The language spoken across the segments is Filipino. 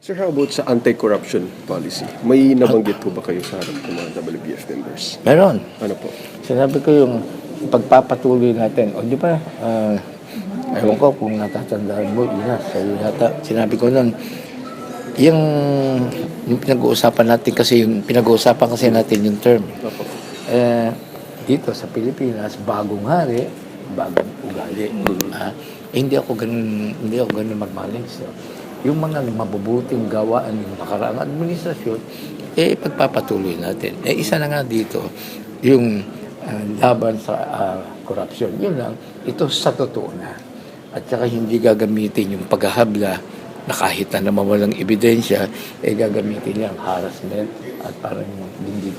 Sir, how about sa anti-corruption policy? May nabanggit po ba kayo sa harap ng mga WBF members? Meron. Ano po? Sinabi ko yung pagpapatuloy natin. O di ba, ewan ko kung natatandaan mo, sinabi ko nun, yung pinag-uusapan natin kasi, yung term. Opo. Dito sa Pilipinas, bagong hari, bagong ugali. Hindi ako ganun magmalis. Yung mga mabubuting gawaan ng nakaraang administrasyon, pagpapatuloy natin. Isa na nga dito, yung laban sa korupsyon. Yun lang, ito sa totoo na. At saka hindi gagamitin yung paghahabla na kahit na naman walang ebidensya, gagamitin niya ang harassment at parang dindig.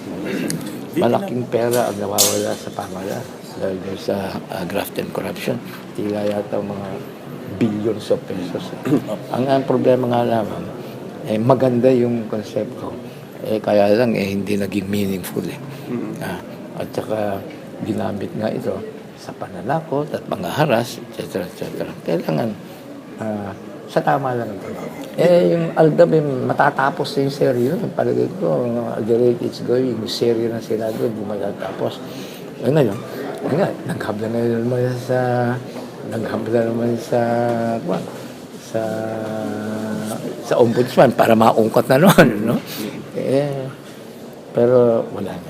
Malaking pera ang nawawala sa pamahalaan dahil sa graft and corruption. Tila yata mga billions of pesos. Ang problema nga lamang, maganda yung konsepto. Kaya lang, hindi naging meaningful. At saka, ginamit nga ito sa pananakot at mga haras, etc. Kailangan, sa tama lang ito. Yung Aldab, matatapos na yung seryo. Palagay ko, the rate it's going, yung seryo ng Senado, hindi matatapos. Ngayon, naghabla na naman sa ombudsman para maungkot na noon, no? Pero wala na.